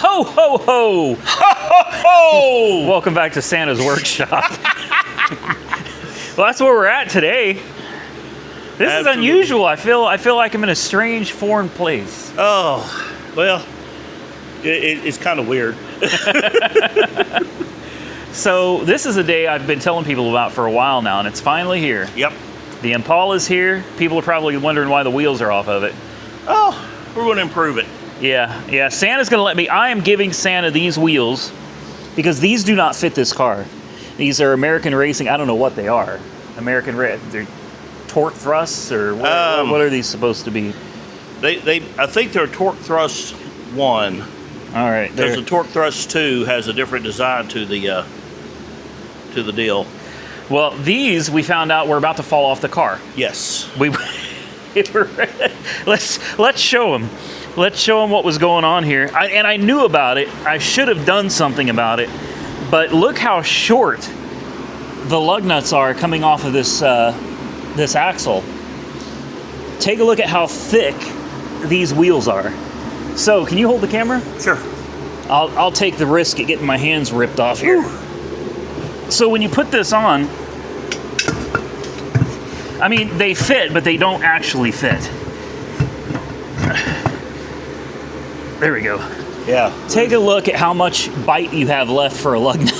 Ho, ho, ho! Ho, ho, ho! Welcome back to Santa's workshop. Well, that's where we're at today. This Absolutely. is unusual. I feel like I'm in a strange foreign place. Oh, well, it's kind of weird. So this is a day I've been telling people about for a while now, and it's finally here. Yep. The Impala's here. People are probably wondering why the wheels are off of it. Oh, we're going to improve it. Yeah. Santa's going to let me. I am giving Santa these wheels because these do not fit this car. These are American Racing. I don't know what they are. They're torque thrusts or what are these supposed to be? I think they're torque thrust 1. All right. Because the torque thrust 2 has a different design to the deal. Well, these we found out were about to fall off the car. Yes. Let's show them. Let's show them what was going on here. I knew about it. I should have done something about it. But look how short the lug nuts are coming off of this axle. Take a look at how thick these wheels are. So, can you hold the camera? Sure. I'll take the risk of getting my hands ripped off here. So when you put this on, I mean, they fit, but they don't actually fit. There we go. Yeah. Take a look at how much bite you have left for a lug nut.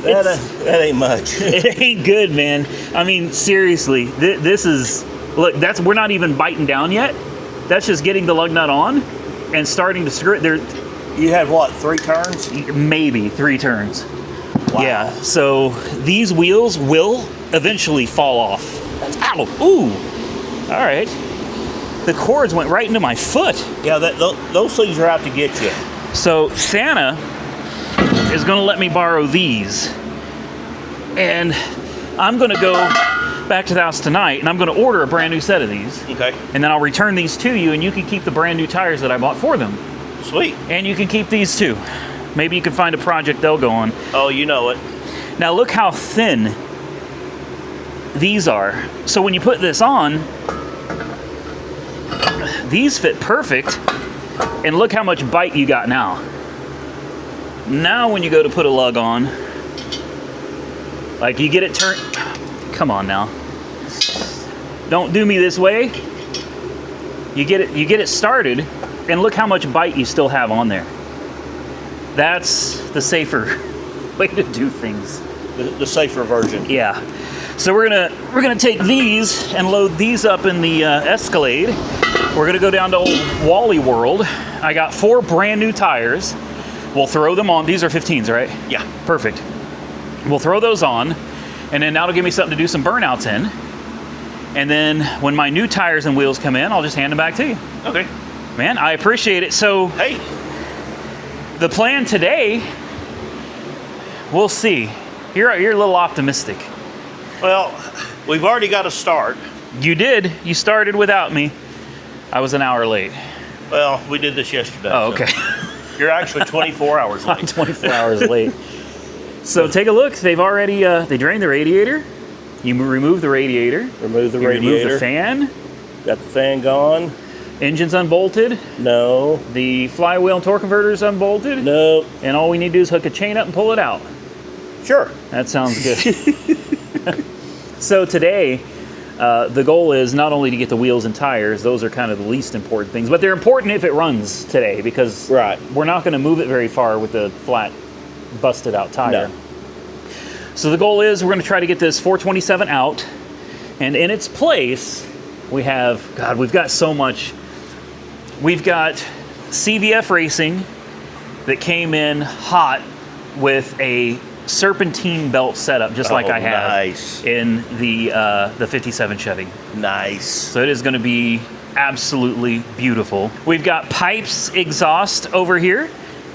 That ain't much. It ain't good, man. I mean, seriously, this is, look, we're not even biting down yet. That's just getting the lug nut on and starting to screw it. You had what, 3 turns? Maybe 3 turns. Wow. Yeah, so these wheels will eventually fall off. Ow! Ooh! All right. The cords went right into my foot. Yeah, those things are out to get you. So Santa is going to let me borrow these. And I'm going to go back to the house tonight, and I'm going to order a brand new set of these. Okay. And then I'll return these to you, and you can keep the brand new tires that I bought for them. Sweet. And you can keep these too. Maybe you can find a project they'll go on. Oh, you know it. Now look how thin these are. So when you put this on, these fit perfect. And look how much bite you got now. Now when you go to put a lug on, like you get it turned, come on now. Don't do me this way. You get it started, and look how much bite you still have on there. That's the safer way to do things. The safer version. Yeah. So we're gonna take these and load these up in the Escalade. We're gonna go down to old Wally World. I got 4 brand new tires. We'll throw them on. These are 15s, right? Yeah. Perfect. We'll throw those on, and then that'll give me something to do some burnouts in. And then when my new tires and wheels come in, I'll just hand them back to you. Okay. Man, I appreciate it. So Hey. the plan today, we'll see. You're a little optimistic. Well, we've already got a start. You did. You started without me. I was an hour late. Well, we did this yesterday. Oh, so okay. You're actually 24 hours I'm late. 24 hours late. So take a look. They've already they drained the radiator. You remove the radiator. Remove the You radiator. remove the fan. Got the fan gone. Engine's unbolted. No. The flywheel and torque converter is unbolted. No. And all we need to do is hook a chain up and pull it out. Sure. That sounds good. So today, the goal is not only to get the wheels and tires, those are kind of the least important things, but they're important if it runs today because Right. we're not going to move it very far with the flat, busted out tire. No. So the goal is we're going to try to get this 427 out, and in its place, we've got so much. We've got CVF Racing that came in hot with a serpentine belt setup, just like I have Nice. in the 57 Chevy. Nice. So it is going to be absolutely beautiful. We've got Pipes exhaust over here,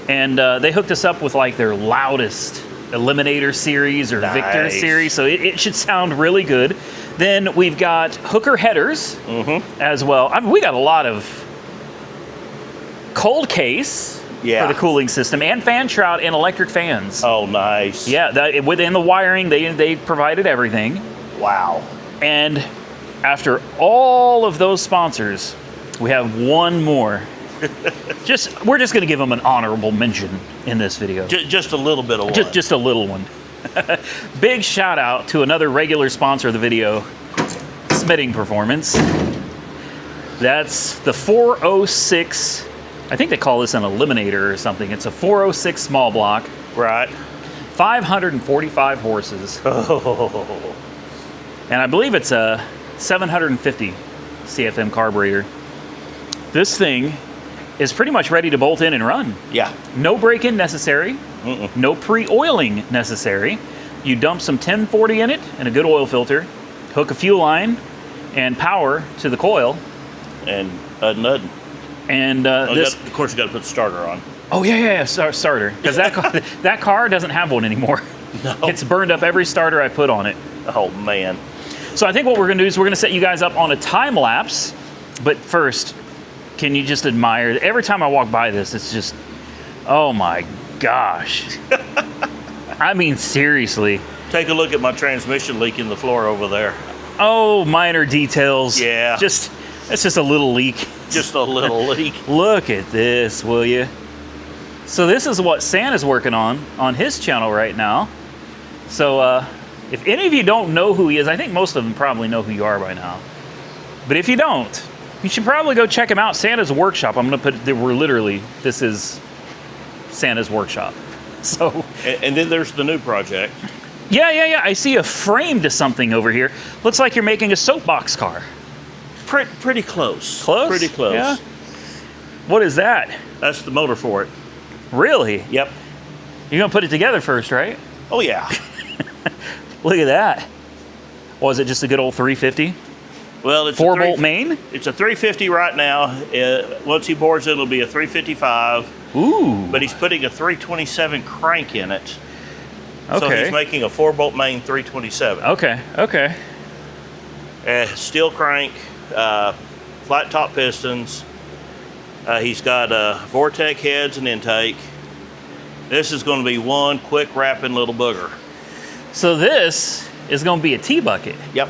and they hooked us up with like their loudest Eliminator series or Victor Nice. series, so it should sound really good. Then we've got Hooker headers as well. I mean, we got a lot of cold case Yeah. for the cooling system and fan shroud and electric fans. Oh, nice. Yeah, within the wiring, they provided everything. Wow. And after all of those sponsors, we have one more We're just going to give him an honorable mention in this video. Just a little bit of one. Just a little one. Big shout out to another regular sponsor of the video, Smitting Performance. That's the 406. I think they call this an eliminator or something. It's a 406 small block. Right. 545 horses. Oh. And I believe it's a 750 CFM carburetor. This thing is pretty much ready to bolt in and run. Yeah. No break-in necessary. No pre-oiling necessary. You dump some 1040 in it and a good oil filter, hook a fuel line and power to the coil. And nothing. And this, of course, you got to put the starter on. oh yeah, starter, because that car doesn't have one anymore. No. It's burned up every starter I put on it. Oh man. So I think what we're gonna do is we're gonna set you guys up on a time lapse. But first, can you just admire? Every time I walk by this, it's just, oh my gosh. I mean, seriously. Take a look at my transmission leak in the floor over there. Oh, minor details. Yeah. It's just a little leak. Just a little leak. Look at this, will you? So this is what Santa's working on his channel right now. So if any of you don't know who he is, I think most of them probably know who you are by now. But if you don't, you should probably go check him out. Santa's Workshop. I'm going to put, this is Santa's Workshop. So. And then there's the new project. Yeah. I see a frame to something over here. Looks like you're making a soapbox car. Pretty close. Close? Pretty close. Yeah. What is that? That's the motor for it. Really? Yep. You're going to put it together first, right? Oh yeah. Look at that. Was it just a good old 350? Well, it's 4-bolt main? It's a 350 right now. Once he bores it, it'll be a 355. Ooh. But he's putting a 327 crank in it. Okay. So he's making a 4-bolt main 327. Okay. Steel crank, flat top pistons. He's got Vortec heads and intake. This is going to be one quick wrapping little booger. So this is going to be a T-bucket. Yep.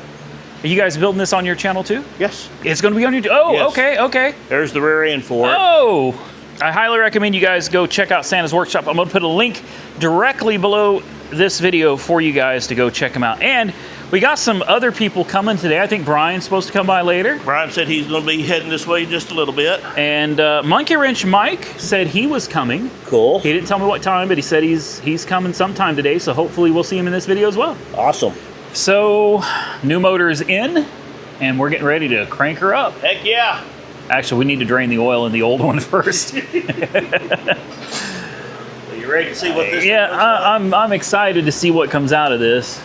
Are you guys building this on your channel too? Yes. It's going to be on your... Oh, Yes. okay. There's the rear end for it. Oh! I highly recommend you guys go check out Santa's Workshop. I'm going to put a link directly below this video for you guys to go check them out. And we got some other people coming today. I think Brian's supposed to come by later. Brian said he's going to be heading this way just a little bit. And Monkey Wrench Mike said he was coming. Cool. He didn't tell me what time, but he said he's coming sometime today, so hopefully we'll see him in this video as well. Awesome. So, new motor is in, and we're getting ready to crank her up. Heck yeah. Actually, we need to drain the oil in the old one first. Are you ready to see what this Yeah, looks like? I'm excited to see what comes out of this.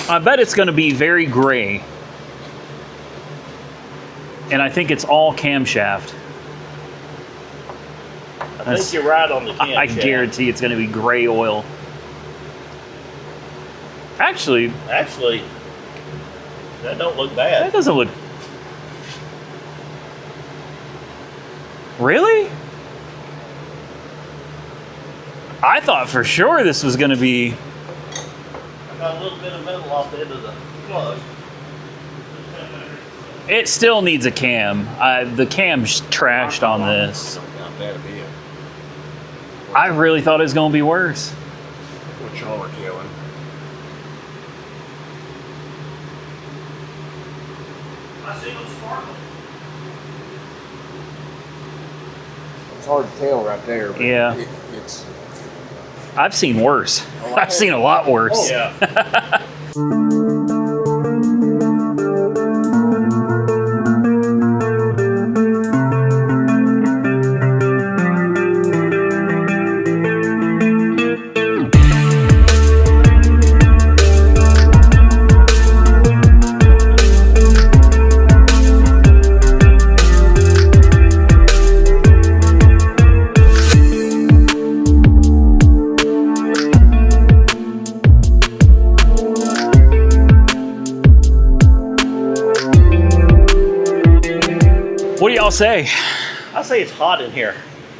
I bet it's going to be very gray. And I think it's all camshaft. I think you're right on the camshaft. I guarantee it's going to be gray oil. Actually, that don't look bad. that doesn't look... Really? I thought for sure this was going to be... I got a little bit of metal off the end of the plug. It still needs a cam. The cam's trashed on this. Not bad of you. I really thought it was going to be worse. What y'all are killing. I see them sparkle. It's hard to tell right there. But Yeah. It's I've seen worse. Oh, I've seen a lot worse. Oh, yeah. What do y'all say? I say it's hot in here.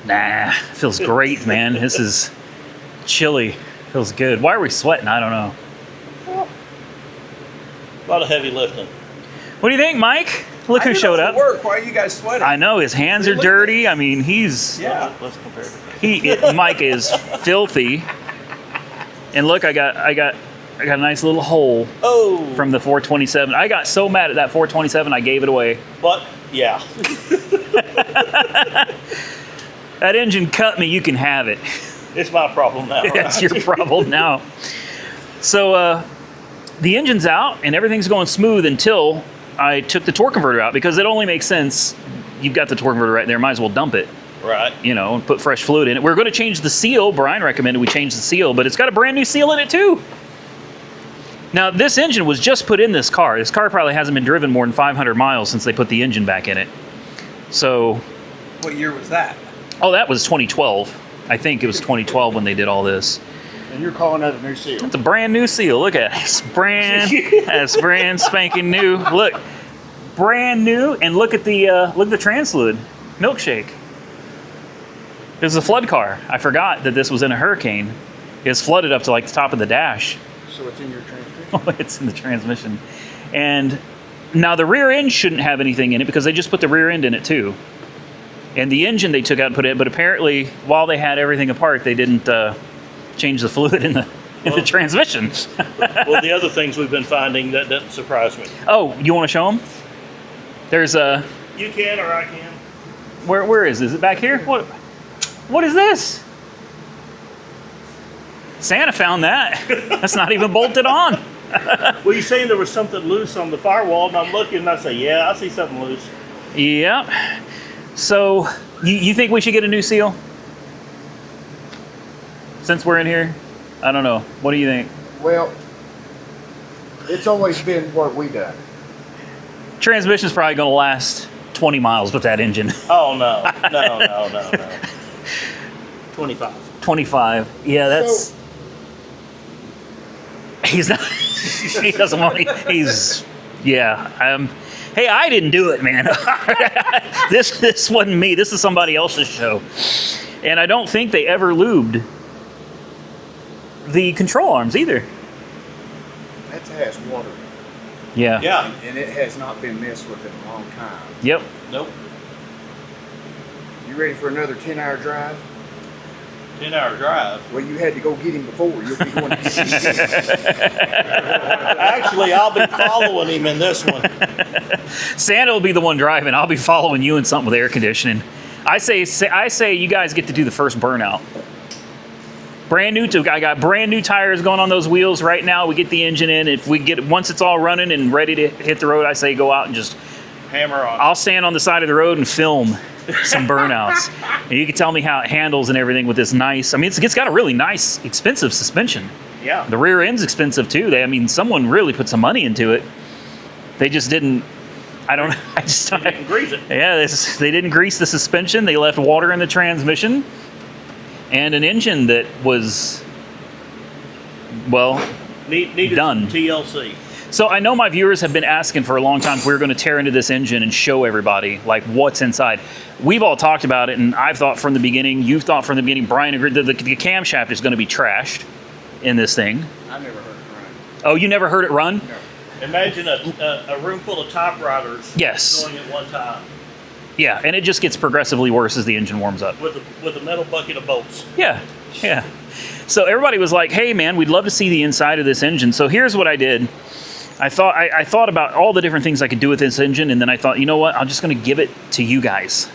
Nah, feels great, man. This is chilly. Feels good. Why are we sweating? I don't know. A lot of heavy lifting. What do you think, Mike? Look who showed up. Work. Why are you guys sweating? I know his hands are Look at dirty. I mean, he's Yeah. Let's compare it. Mike is filthy. And look, I got a nice little hole Oh. from the 427. I got so mad at that 427, I gave it away. But yeah. That engine cut me. You can have it. It's my problem now. That's your problem now. So the engine's out and everything's going smooth until I took the torque converter out, because it only makes sense. You've got the torque converter right there. Might as well dump it. Right. You know, and put fresh fluid in it. We're going to change the seal. Brian recommended we change the seal, but it's got a brand new seal in it too. Now, this engine was just put in this car. This car probably hasn't been driven more than 500 miles since they put the engine back in it. So, What year was that? oh, that was 2012. I think it was 2012 when they did all this. And you're calling that a new seal? It's a brand new seal. Look at it. It's brand spanking new. Look, brand new. And look at the trans fluid milkshake. This is a flood car. I forgot that this was in a hurricane. It's flooded up to like the top of the dash. So it's in your transmission? It's in the transmission. And now the rear end shouldn't have anything in it because they just put the rear end in it too. And the engine they took out and put in, but apparently while they had everything apart, they didn't change the fluid in the transmission. Well, the other things we've been finding, that doesn't surprise me. Oh, you want to show them? There's a. You can or I can. Where is this? Is it back here? What is this? Santa found that. That's not even bolted on. Well, you're saying there was something loose on the firewall, and I'm looking and I say, yeah, I see something loose. Yep. So, you think we should get a new seal? Since we're in here? I don't know. What do you think? Well, it's always been what we done. Transmission's probably going to last 20 miles with that engine. Oh, no. No. 25. 25. Yeah, that's... So- He's not... he doesn't want... He's... Yeah. Hey, I didn't do it, man. This wasn't me. This is somebody else's show. And I don't think they ever lubed the control arms either. That has water. Yeah. Yeah. And it has not been messed with in a long time. Yep. Nope. You ready for another 10-hour drive? 10-hour drive. Well, you had to go get him before. You'll be going to get him again. Actually, I'll be following him in this one. Santa will be the one driving. I'll be following you in something with air conditioning. I say you guys get to do the first burnout. Brand new. I got brand new tires going on those wheels right now. We get the engine in. If we get once it's all running and ready to hit the road, I say go out and just Hammer on. I'll stand on the side of the road and film some burnouts. And you can tell me how it handles and everything with this nice. I mean, it's got a really nice, expensive suspension. Yeah. The rear end's expensive too. Someone really put some money into it. They just didn't. I don't. I just. They didn't grease it. Yeah, they didn't grease the suspension. They left water in the transmission, and an engine that was, well, Needed done. some TLC. So I know my viewers have been asking for a long time if we were going to tear into this engine and show everybody like what's inside. We've all talked about it, and I've thought from the beginning. You've thought from the beginning. Brian agreed that the camshaft is going to be trashed in this thing. I never heard it run. Oh, you never heard it run? No. Imagine a room full of typewriters Yes. going at one time Yeah, and it just gets progressively worse as the engine warms up. with a metal bucket of bolts. Yeah. So everybody was like, "Hey, man, we'd love to see the inside of this engine." So here's what I did. I thought about all the different things I could do with this engine, and then I thought, you know what? I'm just going to give it to you guys.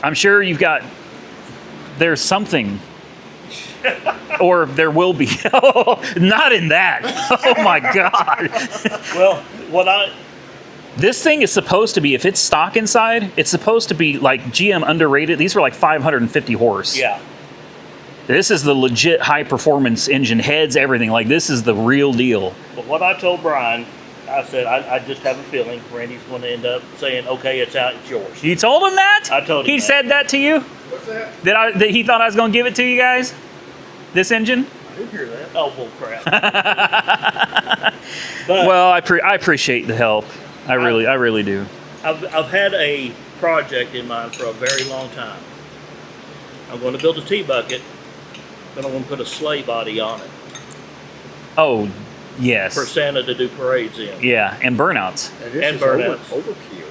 I'm sure there's something, or there will be. Not in that. Oh my God. Well, This thing is supposed to be, if it's stock inside, it's supposed to be like GM underrated. These were like 550 horse. yeah. This is the legit high performance engine, heads, everything. Like, this is the real deal. But what I told Brian, I said, I just have a feeling Randy's going to end up saying, okay, it's out, it's yours. You told him that? I told him He that. said that to you? What's that? That he thought I was going to give it to you guys? This engine? I did hear that. Oh, bull crap. But Well, I appreciate the help. I really do. I've had a project in mind for a very long time. I'm going to build a T-bucket, but I'm going to put a sleigh body on it. Oh, Yes. for Santa to do parades in. Yeah, and burnouts. this And is burnouts. overkill.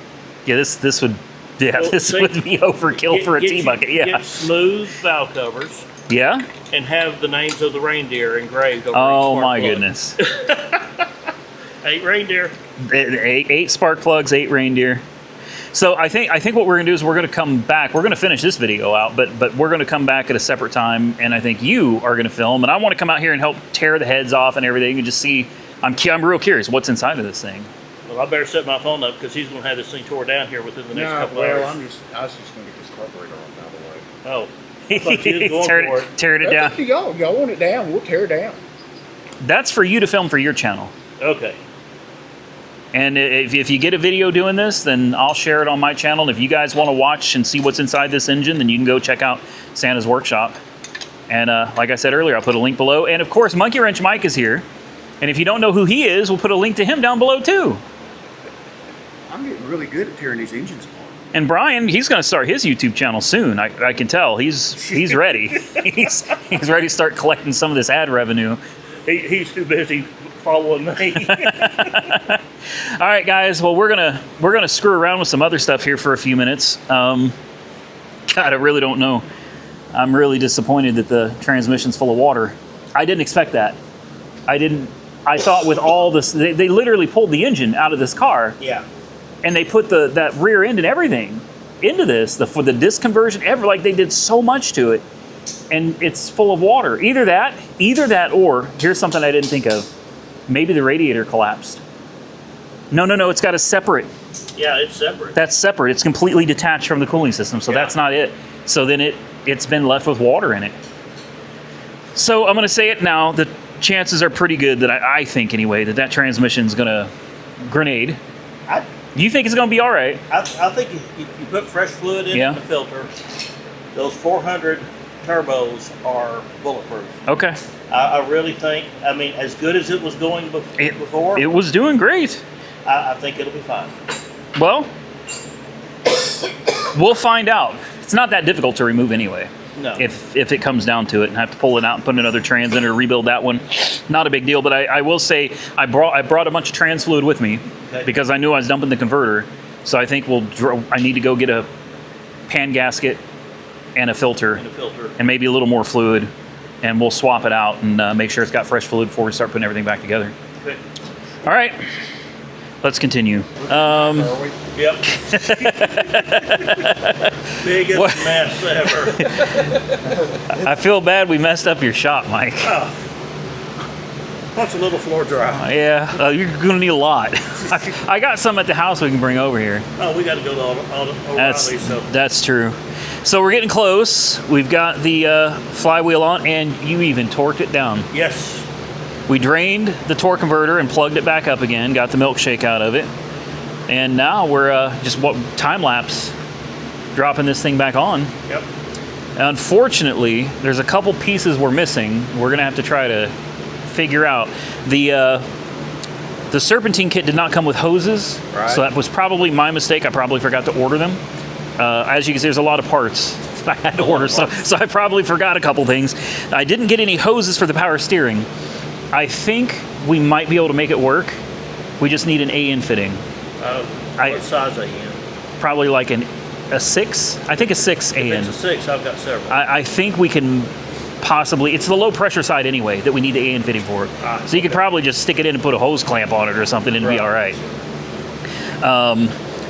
Yeah, this would Well, this see, would be overkill for a Get- T get- bucket. Yeah. Get smooth valve covers Yeah. and have the names of the reindeer engraved over Oh each spark my plug. goodness. 8 reindeer. Eight spark plugs, 8 reindeer. So I think what we're gonna do is we're gonna come back. We're gonna finish this video out, but we're gonna come back at a separate time, and I think you are gonna film, and I want to come out here and help tear the heads off and everything, and just see. I'm real curious what's inside of this thing. Well, I better set my phone up because he's going to have this thing tore down here within the next couple well, hours. I was just going to get this carburetor off out of the way. Oh, I thought you was going for it. Tearing it That's down. up to y'all. Y'all want it down, we'll tear it down. That's for you to film for your channel. Okay. And if you get a video doing this, then I'll share it on my channel. And if you guys want to watch and see what's inside this engine, then you can go check out Santa's Workshop. And like I said earlier, I'll put a link below. And of course, Monkey Wrench Mike is here. And if you don't know who he is, we'll put a link to him down below too. I'm getting really good at tearing these engines apart. And Brian, he's going to start his YouTube channel soon. I can tell he's ready. he's ready to start collecting some of this ad revenue. He's too busy following me. All right, guys. Well, we're gonna screw around with some other stuff here for a few minutes. God, I really don't know. I'm really disappointed that the transmission's full of water. I didn't expect that. I thought with all this, they literally pulled the engine out of this car. Yeah. And they put that rear end and everything into this, for the disc conversion, like they did so much to it, and it's full of water. Either that, or here's something I didn't think of. Maybe the radiator collapsed. No, it's got a separate. Yeah, it's separate. That's separate. It's completely detached from the cooling system, so that's not it. So then it's been left with water in it. So I'm going to say it now. The chances are pretty good that I think anyway that transmission's going to grenade. You think it's going to be all right? I think you put fresh fluid in the filter. Those 400 turbos are bulletproof. Okay. I really think, I mean, as good as it was going before, It was doing great. I think it'll be fine. Well, we'll find out. It's not that difficult to remove anyway. No. If it comes down to it and have to pull it out and put another trans in or rebuild that one, not a big deal. But I will say I brought a bunch of trans fluid with me because I knew I was dumping the converter. So I think I need to go get a pan gasket and a filter and maybe a little more fluid, and we'll swap it out and make sure it's got fresh fluid before we start putting everything back together. Okay. All right. Let's continue. Yep. Biggest mess ever. I feel bad we messed up your shop, Mike. Wants a little floor dry. Yeah, you're gonna need a lot. I got some at the house we can bring over here. Oh, we got to go to O'Reilly. That's true. So we're getting close. We've got the flywheel on, and you even torqued it down. Yes. We drained the torque converter and plugged it back up again, got the milkshake out of it. And now we're just time lapse dropping this thing back on. Yep. Unfortunately, there's a couple pieces we're missing. We're gonna have to try to figure out. The serpentine kit did not come with hoses, so that was probably my mistake. I probably forgot to order them. As you can see, there's a lot of parts I had to order, so I probably forgot a couple things. I didn't get any hoses for the power steering. I think we might be able to make it work. We just need an AN fitting. What size AN? Probably like a 6. I think a 6 AN. If it's a 6, I've got several. I think we can possibly. It's the low pressure side anyway that we need the AN fitting for. So you could probably just stick it in and put a hose clamp on it or something and it'd be all right.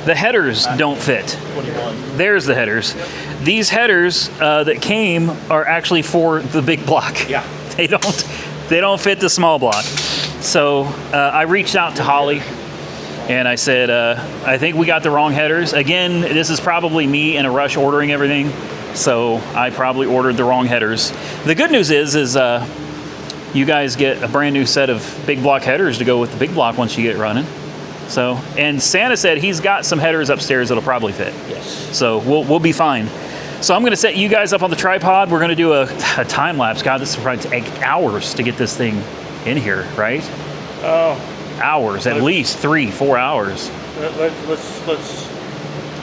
The headers don't fit. 21. There's the headers. These headers that came are actually for the big block. Yeah. They don't fit the small block. So I reached out to Holly and I said, I think we got the wrong headers. Again, this is probably me in a rush ordering everything. So I probably ordered the wrong headers. The good news is you guys get a brand new set of big block headers to go with the big block once you get it running. So, and Santa said he's got some headers upstairs that'll probably fit. Yes. So we'll be fine. So I'm going to set you guys up on the tripod. We're going to do a time lapse. God, this will probably take hours to get this thing in here, right? Oh. Hours, at least 3-4 hours.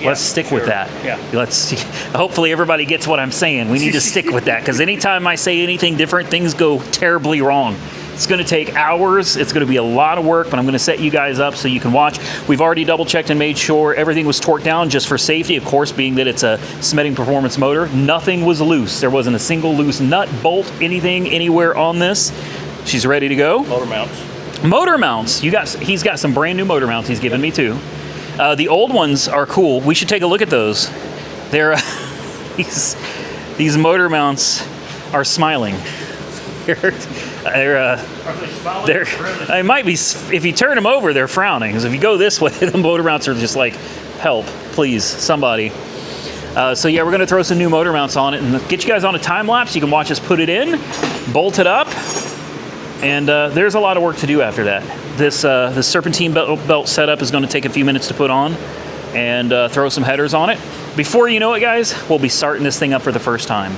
Let's stick with that. Yeah. Let's see. Hopefully everybody gets what I'm saying. We need to stick with that because anytime I say anything different, things go terribly wrong. It's going to take hours. It's going to be a lot of work, but I'm going to set you guys up so you can watch. We've already double checked and made sure everything was torqued down just for safety, of course, being that it's a Smeding Performance motor. Nothing was loose. There wasn't a single loose nut, bolt, anything, anywhere on this. She's ready to go. Motor mounts. Motor mounts. He's got some brand new motor mounts he's given me too. The old ones are cool. We should take a look at those. They're these motor mounts are smiling. They're they might be, if you turn them over, they're frowning. Because if you go this way, the motor mounts are just like, help, please, somebody. So yeah, we're going to throw some new motor mounts on it and get you guys on a time lapse. You can watch us put it in, bolt it up, and there's a lot of work to do after that. This serpentine belt setup is going to take a few minutes to put on and throw some headers on it. Before you know it, guys, we'll be starting this thing up for the first time.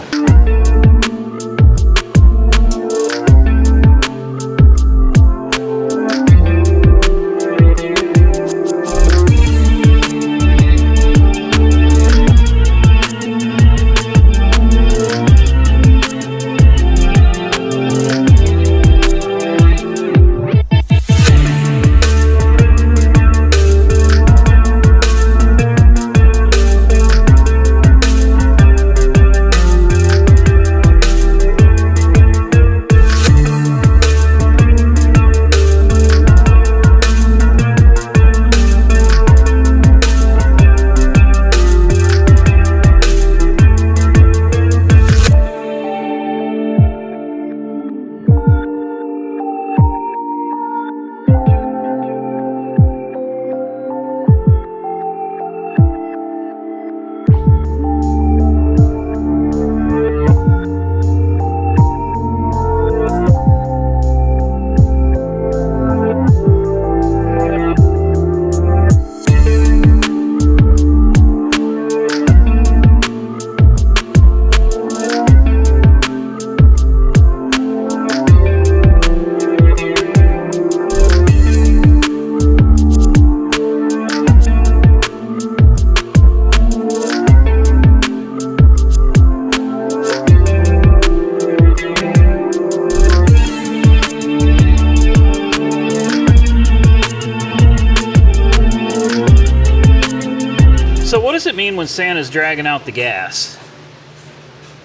So what does it mean when Santa's dragging out the gas?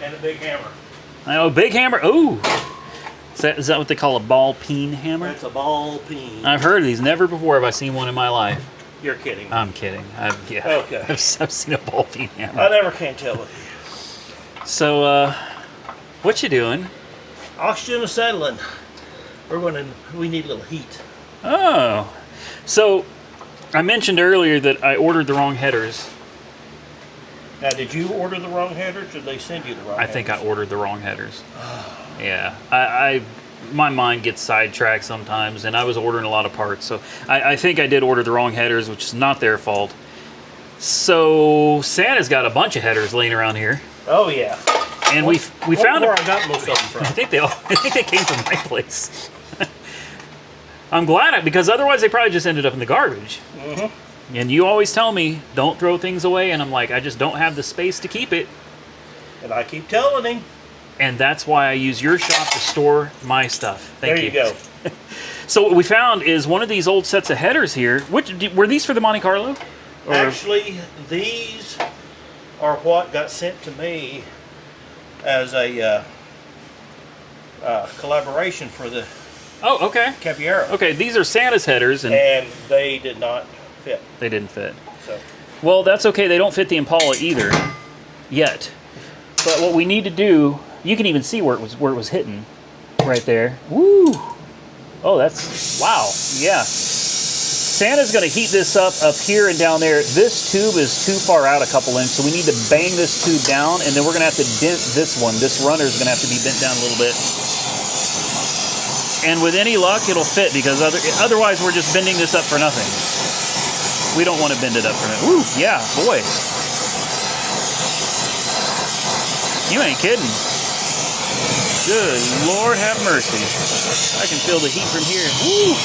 And a big hammer. Oh, big hammer. Oh, is that what they call a ball peen hammer? That's a ball peen. I've heard of these. Never before have I seen one in my life. You're kidding. I'm kidding. Yeah. Okay. I've seen a ball peen hammer. I never can tell with you. So, what you doing? Oxygen is settling. We need a little heat. Oh, so I mentioned earlier that I ordered the wrong headers. Now, did you order the wrong headers, or did they send you the wrong I headers? think I ordered the wrong headers. Yeah, my mind gets sidetracked sometimes, and I was ordering a lot of parts, so I think I did order the wrong headers, which is not their fault. So Santa's got a bunch of headers laying around here, Oh, yeah. and we found where them. I got most of them from. I think they came from my place. I'm glad because otherwise they probably just ended up in the garbage. Mm-hmm. And you always tell me, don't throw things away, and I'm like, I just don't have the space to keep it. And I keep telling him. And that's why I use your shop to store my stuff. Thank you. There you go. So what we found is one of these old sets of headers here. Were these for the Monte Carlo? Or? Actually, these are what got sent to me as a collaboration for the Oh, okay. Caballero. Okay, these are Santa's headers, and they did not fit. they didn't fit. So Well, that's okay. They don't fit the Impala either, yet. But what we need to do, you can even see where it was hitting, right there. Woo! Oh, that's wow. Yeah. Santa's going to heat this up here and down there. This tube is too far out a couple inches, so we need to bang this tube down, and then we're going to have to dent this one. This runner is going to have to be bent down a little bit. And with any luck, it'll fit, because otherwise we're just bending this up for nothing. We don't want to bend it up for nothing. Woo, yeah, boy. You ain't kidding. Good Lord have mercy. I can feel the heat from here. Woo!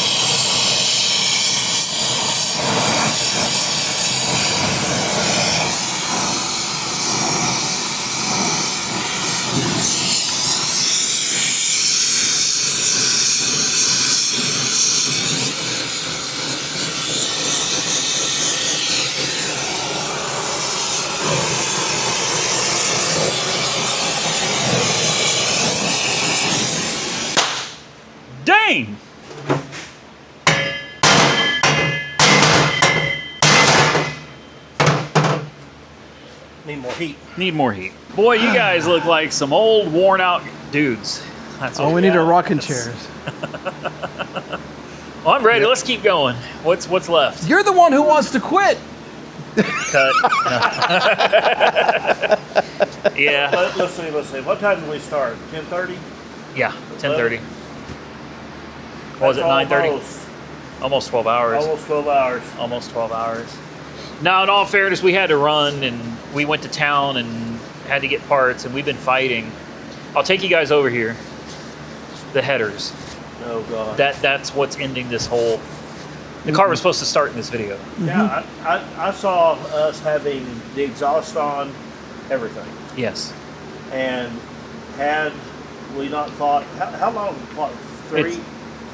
bang! Need more heat. Need more heat. Boy, you guys look like some old, worn out dudes. That's what Oh, we need got. our rocking That's- chairs. Well, I'm ready. Let's keep going. What's left? You're the one who wants to quit. Cut. Yeah. Let's see. What time did we start? 10:30? Yeah. 10:30. What was it? 9:30. Almost 12 hours. Almost 12 hours. Almost 12 hours. Now, in all fairness, we had to run and we went to town and had to get parts and we've been fighting. I'll take you guys over here. The headers. Oh, God. That's what's ending this whole. The car was supposed to start in this video. Yeah, I saw us having the exhaust on, everything. Yes. And had we not thought, how long? What, It's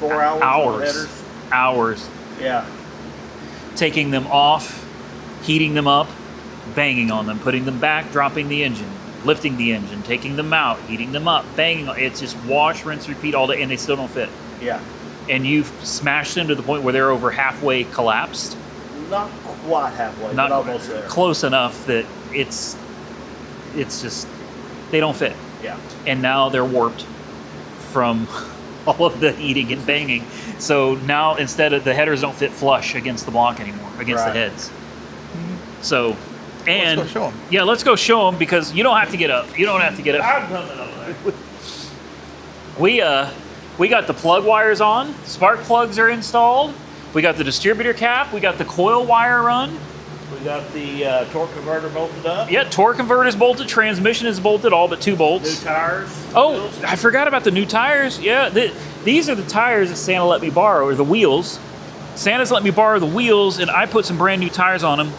4 hours? on Hours. headers? Hours. Yeah. Taking them off, heating them up, banging on them, putting them back, dropping the engine, lifting the engine, taking them out, heating them up, banging. It's just wash, rinse, repeat all day, and they still don't fit. Yeah. And you've smashed them to the point where they're over halfway collapsed. Not quite halfway, Not but almost there. close enough that it's just they don't fit. Yeah. And now they're warped from all of the heating and banging. So now instead of the headers don't fit flush against the block anymore, against the Right. heads. So, and Let's go show 'em. yeah, let's go show them because you don't have to get up. You don't have to get up. I'm coming over there. We got the plug wires on. Spark plugs are installed. We got the distributor cap. We got the coil wire run. We got the torque converter bolted up. Yeah, torque converter is bolted. Transmission is bolted, all but 2 New bolts. tires. Oh, wheels. I forgot about the new tires. Yeah, these are the tires that Santa let me borrow, or the wheels. Santa's let me borrow the wheels, and I put some brand new tires on them.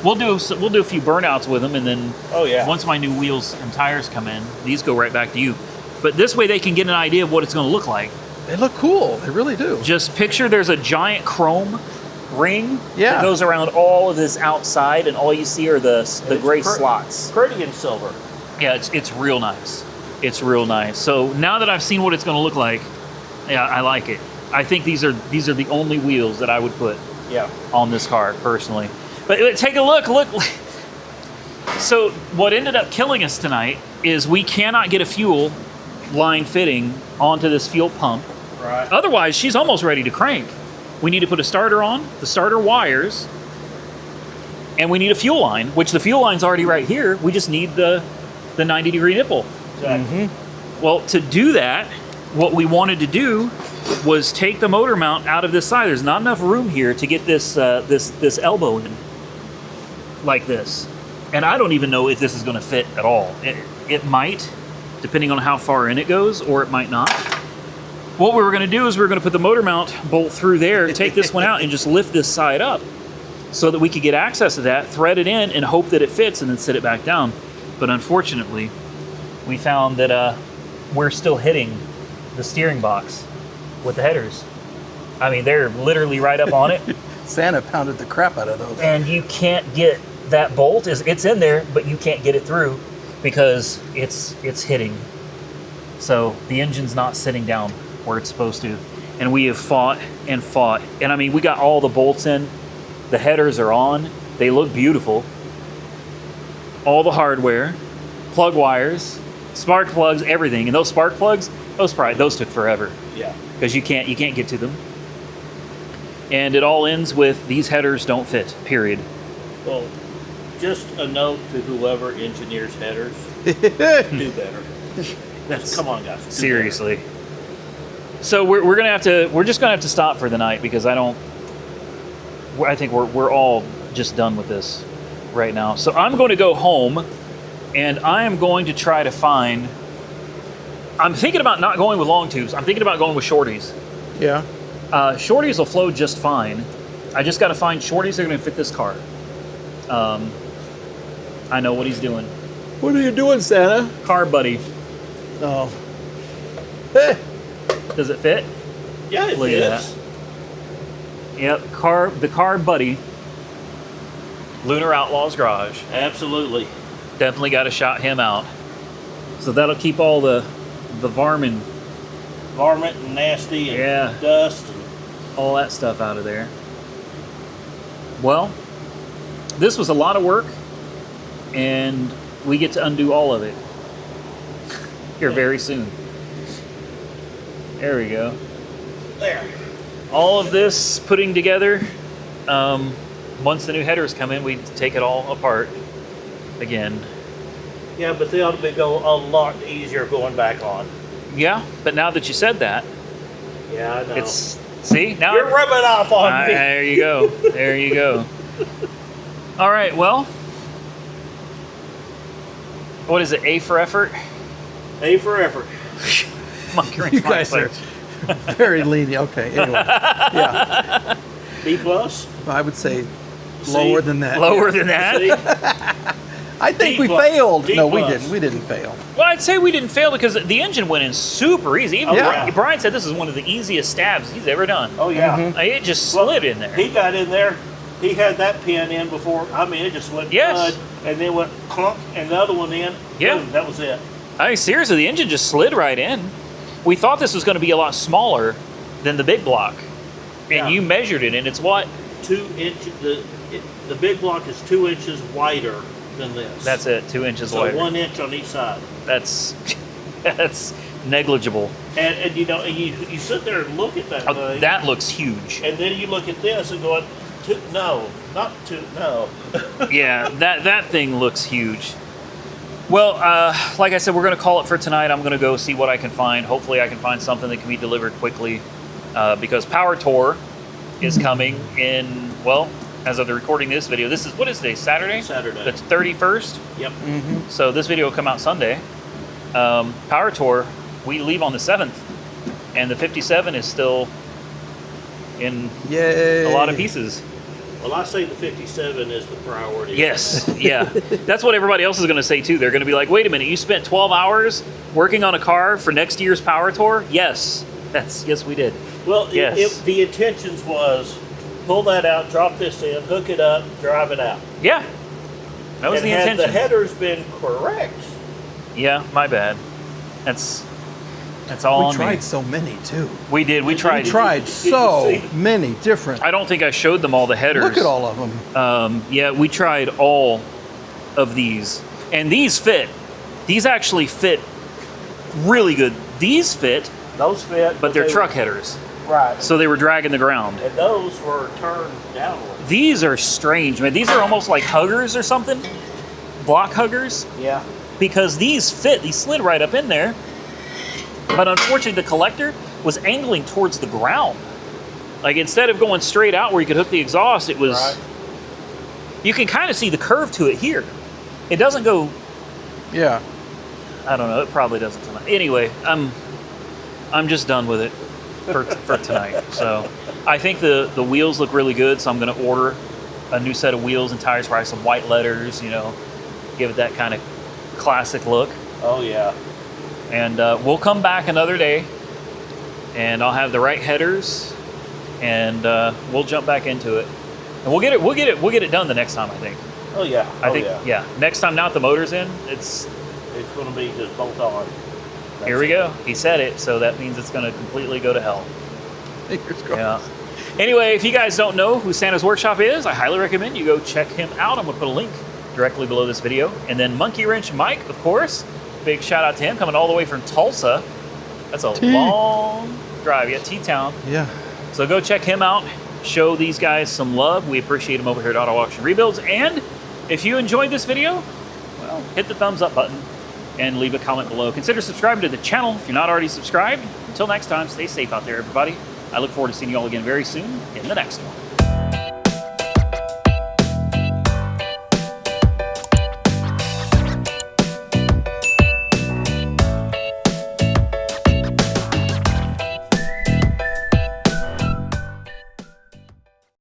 We'll do a few burnouts with them, and then Oh, yeah. once my new wheels and tires come in, these go right back to you. But this way they can get an idea of what it's going to look like. They look cool. They really do. Just picture there's a giant chrome ring Yeah. that goes around all of this outside, and all you see are the gray It's slots. Pretty in silver. Yeah, it's real nice. It's real nice. So now that I've seen what it's going to look like, yeah, I like it. I think these are the only wheels that I would put Yeah. on this car personally. But take a look. Look. So what ended up killing us tonight is we cannot get a fuel line fitting onto this fuel pump. Right. Otherwise, she's almost ready to crank. We need to put a starter on, the starter wires, and we need a fuel line, which the fuel line's already right here. We just need the 90-degree nipple. Exactly. Well, to do that, what we wanted to do was take the motor mount out of this side. There's not enough room here to get this this elbow in, like this. And I don't even know if this is going to fit at all. It might, depending on how far in it goes, or it might not. What we were going to do is we were going to put the motor mount bolt through there, take this one out, and just lift this side up so that we could get access to that, thread it in, and hope that it fits, and then sit it back down. But unfortunately, we found that we're still hitting the steering box with the headers. I mean, they're literally right up on it, Santa pounded the crap out of those. and you can't get that bolt. It's in there, but you can't get it through because it's hitting. So the engine's not sitting down where it's supposed to. And we have fought and fought. And I mean, we got all the bolts in. The headers are on. They look beautiful. All the hardware, plug wires, spark plugs, everything. And those spark plugs, those took forever Yeah. because you can't get to them. And it all ends with these headers don't fit, period. Well, just a note to whoever engineers headers: do better. Come on, guys. Do Seriously. So we're just gonna have to stop for the night because I think we're all just done with this right now. So I'm going to go home, and I am going to try to find. I'm thinking about not going with long tubes. I'm thinking about going with shorties. Yeah. Shorties will flow just fine. I just got to find shorties that are going to fit this car. I know what he's doing. What are you doing, Santa? Car buddy. Oh. Hey. Does it fit? better. Yeah, it Look at is. Yep, the car buddy. Lunar Outlaws Garage. Absolutely. Definitely got to shout him out. So that'll keep all the varmint varmint and nasty and Yeah. dust. And, all that stuff out of there. Well, this was a lot of work, and we get to undo all of it here very soon. There we go. there. All of this putting together. Once the new headers come in, we take it all apart again. Yeah, but they ought to go a lot easier going back on. Yeah, but now that you said that, Yeah, I know. it's see now You're rubbing off on me. there you go. There you go. All right. Well, what is it? A for effort. A for effort. Monkey wrench You my guys are place. very lenient. Okay, anyway. Yeah, B plus. I would say C. lower than that. Lower than that. See? I think D we plus. failed. D No, we plus. didn't. We didn't fail. Well, I'd say we didn't fail because the engine went in super easy. Even Yeah. Brian said this is one of the easiest stabs he's ever done. Oh yeah. Mhm. Like, it just slid in there. He got in there. He had that pin in before. I mean, it just went Yes. thud, and then went clunk, and the other one in. Yeah. Boom, that was it. I mean, seriously, the engine just slid right in. We thought this was going to be a lot smaller than the big block, and Yeah. you measured it, and it's what? 2 inches. The big block is 2 inches wider than this. That's it, 2 inches So wider. 1 inch on each side. That's that's negligible. And you know, and you sit there and look at that Oh, thing, that looks huge. and then you look at this and going, no, not to no. Yeah, that thing looks huge. Well, like I said, we're going to call it for tonight. I'm going to go see what I can find. Hopefully, I can find something that can be delivered quickly, because Power Tour is coming in. Well, as of the recording this video, this is what is today? Saturday. Saturday. That's 31st. Yep. Mm-hmm. So this video will come out Sunday. Power Tour, we leave on the 7th, and the 57 is still in Yay! a lot of pieces. Well, I say the 57 is the priority. Yes, yeah. That's what everybody else is going to say too. They're going to be like, wait a minute, you spent 12 hours working on a car for next year's Power Tour? Yes, yes we did. Well, Yes. if the intentions was pull that out, drop this in, hook it up, drive it out. Yeah, that was and the had intention. the headers been correct, Yeah, my bad. That's all We on tried me. so many too. We did. We We tried. tried so many different. I don't think I showed them all the headers. Look at all of them. Yeah, we tried all of these, and these fit. These actually fit really good. These fit, those fit, but they're they truck were, headers, right? so they were dragging the ground. And those were turned downward. These are strange, man. These are almost like huggers or something, block huggers, Yeah. because these fit. These slid right up in there, but unfortunately, the collector was angling towards the ground. Like instead of going straight out where you could hook the exhaust, it was. Right. You can kind of see the curve to it here. It doesn't go. Yeah. I don't know. It probably doesn't tonight. Anyway, I'm just done with it for tonight. So I think the wheels look really good. So I'm going to order a new set of wheels and tires, probably some white letters. You know, give it that kind of classic look. Oh yeah. And we'll come back another day, and I'll have the right headers, and we'll jump back into it, and we'll get it done the next time. I think. Oh yeah. I think yeah. Next time, now that the motor's in, It's going to be just bolt on. here we go. He said it, so that means it's going to completely go to hell. Fingers crossed. Yeah. Anyway, if you guys don't know who Santa's Workshop is, I highly recommend you go check him out. I'm going to put a link directly below this video. And then Monkey Wrench Mike, of course. Big shout out to him, coming all the way from Tulsa. That's a long drive. Yeah, T-Town. Yeah. So go check him out. Show these guys some love. We appreciate them over here at Auto Auction Rebuilds. And if you enjoyed this video, well, hit the thumbs up button and leave a comment below. Consider subscribing to the channel if you're not already subscribed. Until next time, stay safe out there, everybody. I look forward to seeing you all again very soon in the next one.